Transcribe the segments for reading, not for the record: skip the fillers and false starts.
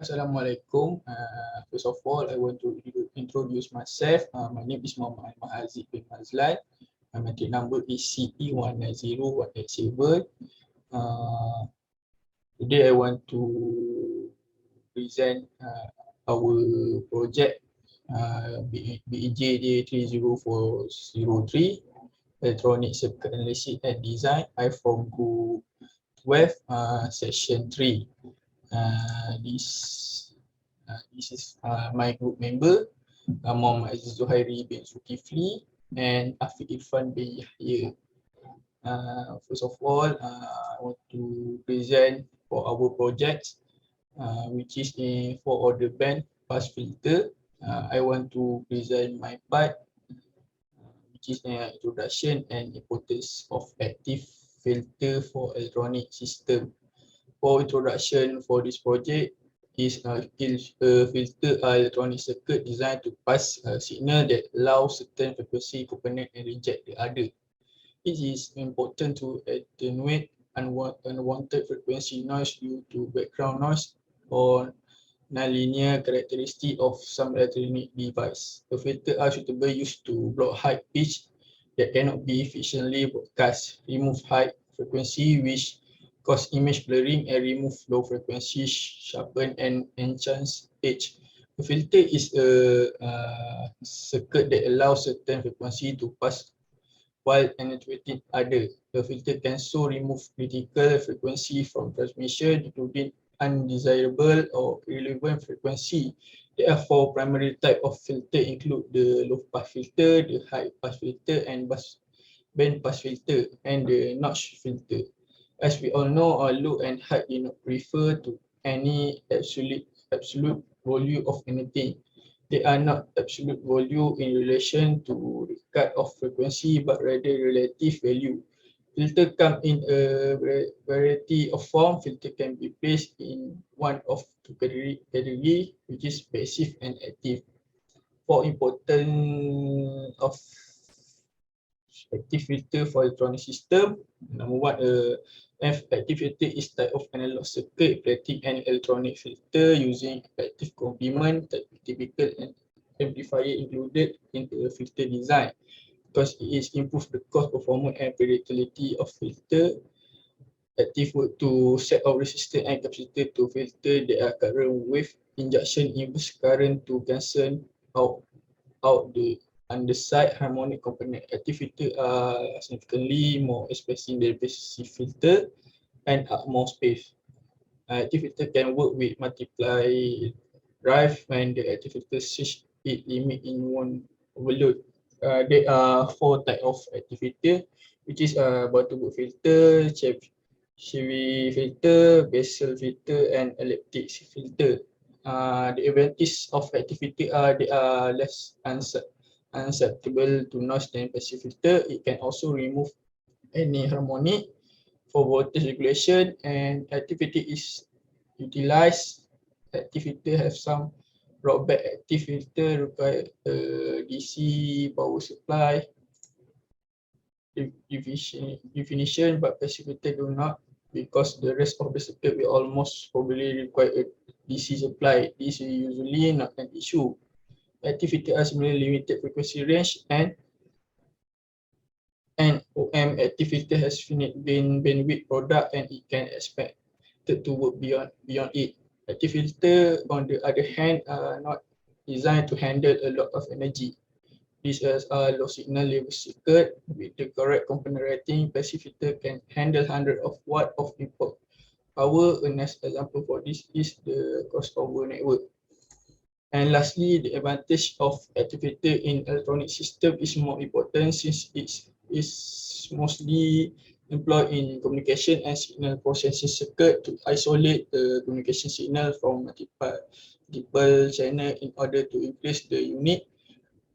Assalamualaikum. First of all, I want to introduce myself. My name is Muhammad Aziz bin Mazlan. My matric number is CE190187. Today, I want to present our project BEJD 30403, Electronic Circuit Analysis and Design. I from Group 12, Section 3. This is my group member, Muhammad Aziz Zuhairi bin Zulkifli and Afiq Irfan bin Yahya. First of all, I want to present for our project, which is a 4-order band pass filter. I want to present my part, which is an introduction and importance of active filter for electronic system. For introduction for this project is a filter electronic circuit designed to pass a signal that allows certain frequency component and reject the other. It is important to attenuate unwanted frequency noise due to background noise or nonlinear characteristic of some electronic device. The filter are suitable used to block high pitch that cannot be efficiently broadcast, remove high frequency which cause image blurring, and remove low frequency, sharpen and enhance edge. A filter is a circuit that allows certain frequency to pass while attenuating other. The filter can so remove critical frequency from transmission, including undesirable or irrelevant frequency. There are 4 primary type of filter include the low pass filter, the high pass filter, and band pass filter, and the notch filter. As we all know, low and high do not refer to any absolute value of anything. They are not absolute value in relation to the cut of frequency, but rather relative value. Filter come in a variety of form. Filter can be placed in one of two category, which is passive and active. For important of active filter for electronic system, number one, active filter is type of analog circuit reflecting an electronic filter using active complement, typical and amplifier included in the filter design, because it is improve the cost, performance and predictability of filter. Active work to set of resistor and capacitor to filter the current wave injection inverse current to cancel out the underside harmonic component. Active filter are significantly more expensive than passive filter and are more space. Active filter can work with multiply drive when the active filter switch it limit in one overload. There are 4 type of active filter, which is Butterworth filter, Chevy filter, Bessel filter, and elliptic filter. The advantage of active filter are they are less unsusceptible to noise than passive filter. It can also remove any harmonic for voltage regulation, and active filter is utilized. Active filter have some drawback. Active filter require DC power supply definition, but passive filter do not, because the rest of the circuit will almost probably require a DC supply. This is usually not an issue. Active filter has really limited frequency range, and OM active filter has finite bandwidth product, and it can expected to work beyond it. Active filter, on the other hand, are not designed to handle a lot of energy. This is a low signal level circuit with the correct component rating. Passive filter can handle hundreds of watts of input power. A nice example for this is the crossover network. And lastly, the advantage of active filter in electronic system is more important since it is mostly employed in communication and signal processing circuit to isolate the communication signal from multiple channel in order to increase the unit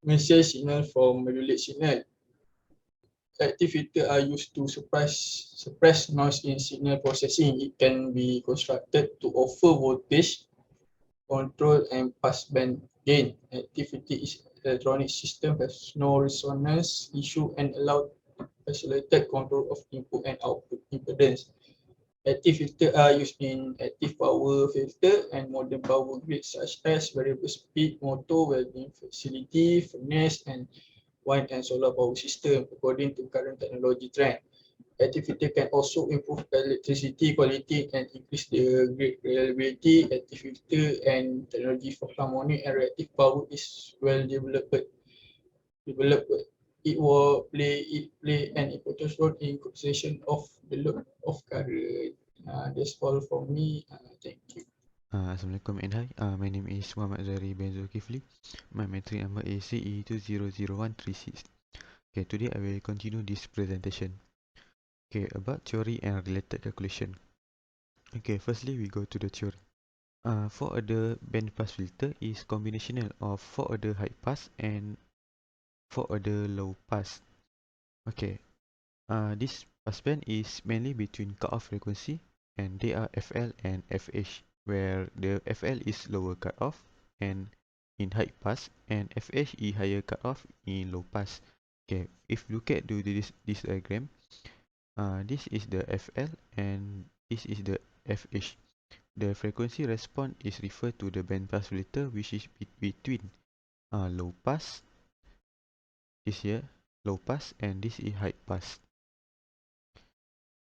message signal from modulate signal. Active filter are used to suppress noise in signal processing. It can be constructed to offer voltage control and pass band gain. Active filter is electronic system has no resonance issue and allow isolated control of input and output impedance. Active filter are used in active power filter and modern power grids such as variable speed motor, welding facility, furnace, and wind and solar power system according to current technology trend. Active filter can also improve electricity quality and increase the grid reliability. Active filter and technology for harmonic and reactive power is well developed. It play an important role in conservation of the load of current. That's all for me. Thank you. Assalamualaikum and hi. My name is Muhammad Zari bin Zulkifli. My metric number is CE200136. Okay, today I will continue this presentation. Okay, about theory and related calculation. Okay, firstly we go to the theory. Four order band pass filter is combinational of four order high pass and four order low pass. Okay, this passband is mainly between cutoff frequency and they are FL and FH, where the FL is lower cutoff and in high pass and FH is higher cutoff in low pass. Okay, if you look at this diagram, this is the FL and this is the FH. The frequency response is referred to the band pass filter which is between low pass, this here, low pass, and this is high pass.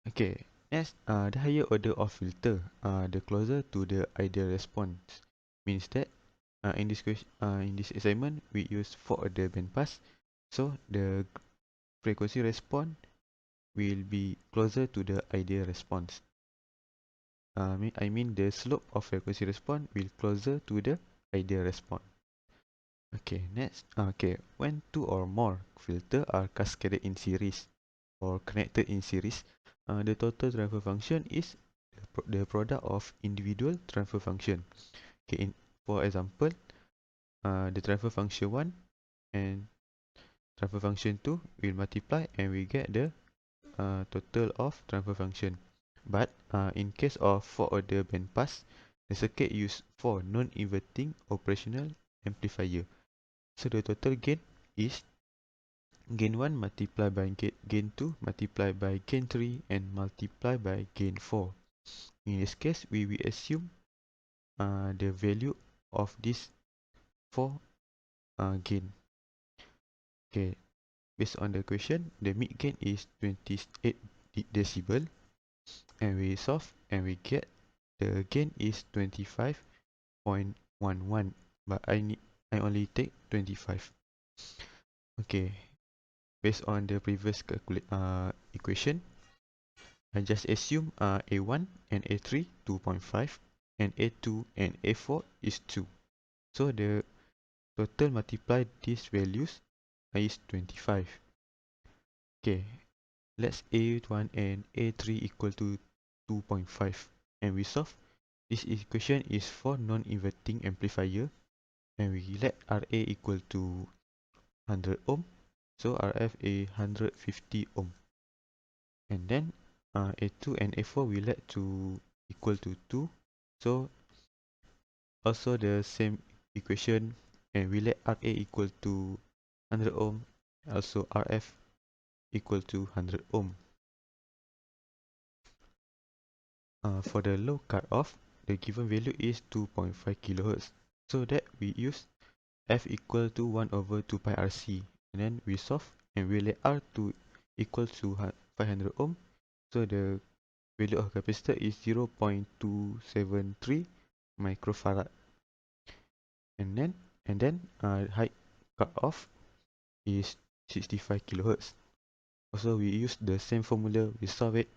Okay, as the higher order of filter, the closer to the ideal response. Means that in this assignment we use four order band pass, so the frequency response will be closer to the ideal response. I mean the slope of frequency response will closer to the ideal response. Okay, next. Okay, when two or more filter are cascaded in series or connected in series, the total transfer function is the product of individual transfer function. Okay, for example, the transfer function 1 and transfer function 2 will multiply and we get the total of transfer function. But in case of four order band pass, the circuit use four non-inverting operational amplifier. So the total gain is gain 1 multiplied by gain 2 multiplied by gain 3 and multiplied by gain 4. In this case, we will assume the value of this 4 gain. Okay, based on the question, the mid gain is 28 decibel and we solve and we get the gain is 25.11, but I only take 25. Okay, based on the previous equation, I just assume A1 and A3 2.5 and A2 and A4 is 2. So the total multiply these values is 25. Okay, let's A1 and A3 equal to 2.5 and we solve. This equation is for non-inverting amplifier and we let RA equal to 100 ohm. So RF is 150 ohm. And then A2 and A4 we let to equal to 2. So also the same equation and we let RA equal to 100 ohm, also RF equal to 100 ohm. For the low cutoff, the given value is 2.5 kHz. So that we use F equal to 1 over 2 pi RC and then we solve and we let R to equal to 500 ohm. So the value of capacitor is 0.273 microfarad. And then high cutoff is 65 kHz. Also we use the same formula, we solve it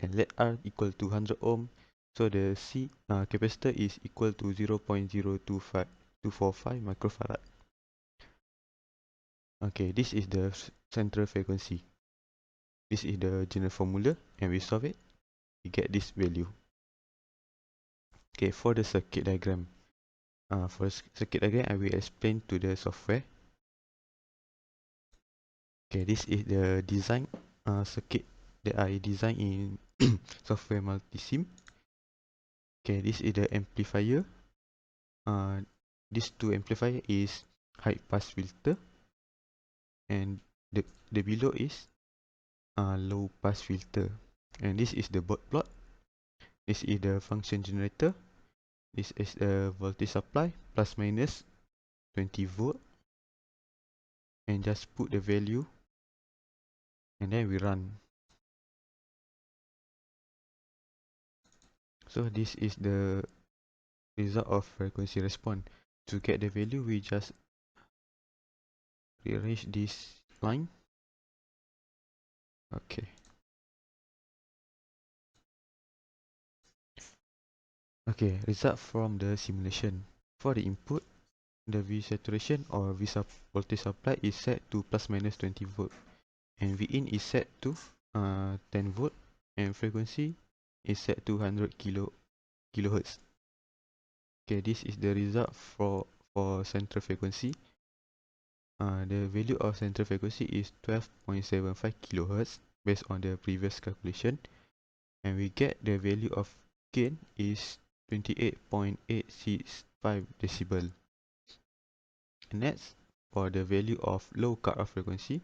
and let R equal to 100 ohm. So the C capacitor is equal to 0.0245 microfarad. Okay, this is the central frequency. This is the general formula and we solve it, we get this value. Okay, for the circuit diagram. For the circuit diagram, I will explain to the software. Okay, this is the design circuit that I designed in software multisim. Okay, this is the amplifier. These two amplifier is high pass filter and the below is low pass filter. And this is the baud plot. This is the function generator. This is the voltage supply, plus minus 20 volt. And just put the value. And then we run. So this is the result of frequency response. To get the value, we just rearrange this line. Okay. Okay, result from the simulation. For the input, the V saturation or V voltage supply is set to plus minus 20 volt. And V in is set to 10 volt. And frequency is set to 100 kilohertz. Okay, this is the result for central frequency. The value of central frequency is 12.75 kilohertz based on the previous calculation. And we get the value of gain is 28.865 decibel. Next, for the value of low cutoff frequency,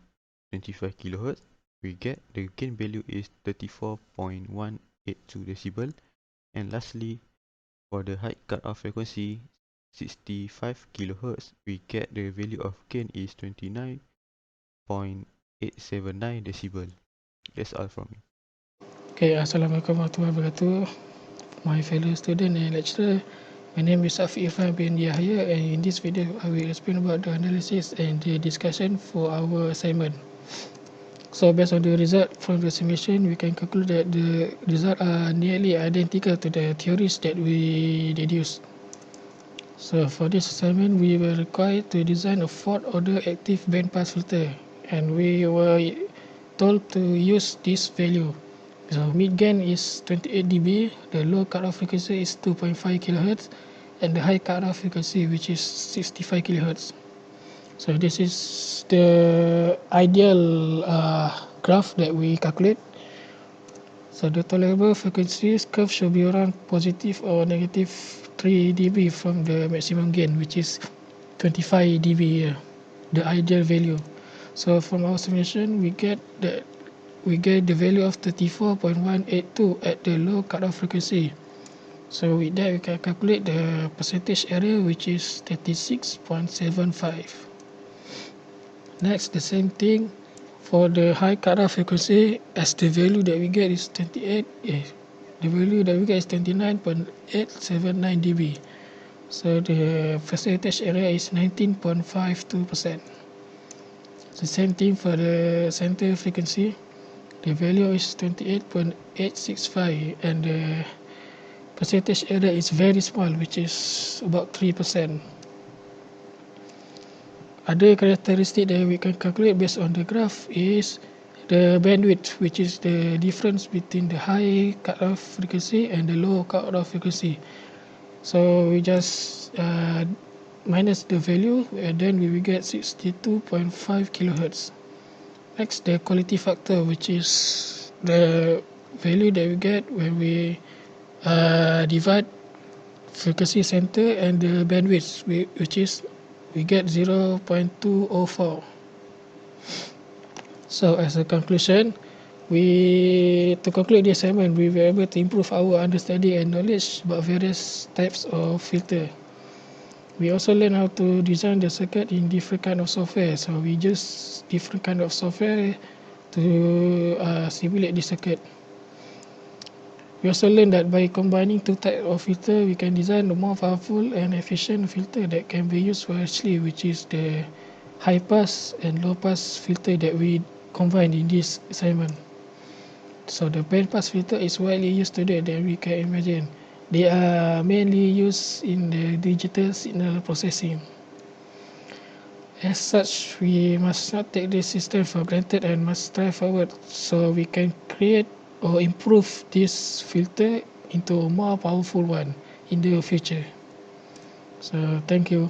25 kHz, we get the gain value is 34.182 decibel. And lastly, for the high cutoff frequency, 65 kHz, we get the value of gain is 29.879 decibel. That's all from me. Okay, Assalamualaikum warahmatullahi wabarakatuh. My fellow student and lecturer, my name is Afiq Irfan bin Yahya, and in this video I will explain about the analysis and the discussion for our assignment. So based on the result from the simulation, we can conclude that the results are nearly identical to the theories that we deduced. So for this assignment, we were required to design a fourth order active bandpass filter, and we were told to use this value. So mid gain is 28 dB, the low cutoff frequency is 2.5 kHz, and the high cutoff frequency, which is 65 kHz. So this is the ideal graph that we calculate. So the tolerable frequencies curve should be around positive or negative 3 dB from the maximum gain, which is 25 dB, the ideal value. So from our simulation, we get the value of 34.182 at the low cutoff frequency. So with that, we can calculate the percentage error, which is 36.75. Next, the same thing for the high cutoff frequency, as the value that we get is 29.879 dB. So the percentage error is 19.52%. The same thing for the center frequency. The value is 28.865, and the percentage error is very small, which is about 3%. Other characteristic that we can calculate based on the graph is the bandwidth, which is the difference between the high cutoff frequency and the low cutoff frequency. So we just minus the value, and then we will get 62.5 kHz. Next, the quality factor, which is the value that we get when we divide frequency center and the bandwidth, which is we get 0.204. So as a conclusion, to conclude the assignment, we were able to improve our understanding and knowledge about various types of filter. We also learn how to design the circuit in different kind of software. So we use different kind of software to simulate the circuit. We also learn that by combining two types of filter, we can design a more powerful and efficient filter that can be used wirelessly, which is the high pass and low pass filter that we combined in this assignment. So the band pass filter is widely used today that we can imagine. They are mainly used in the digital signal processing. As such, we must not take this system for granted and must strive forward so we can create or improve this filter into a more powerful one in the future. So thank you.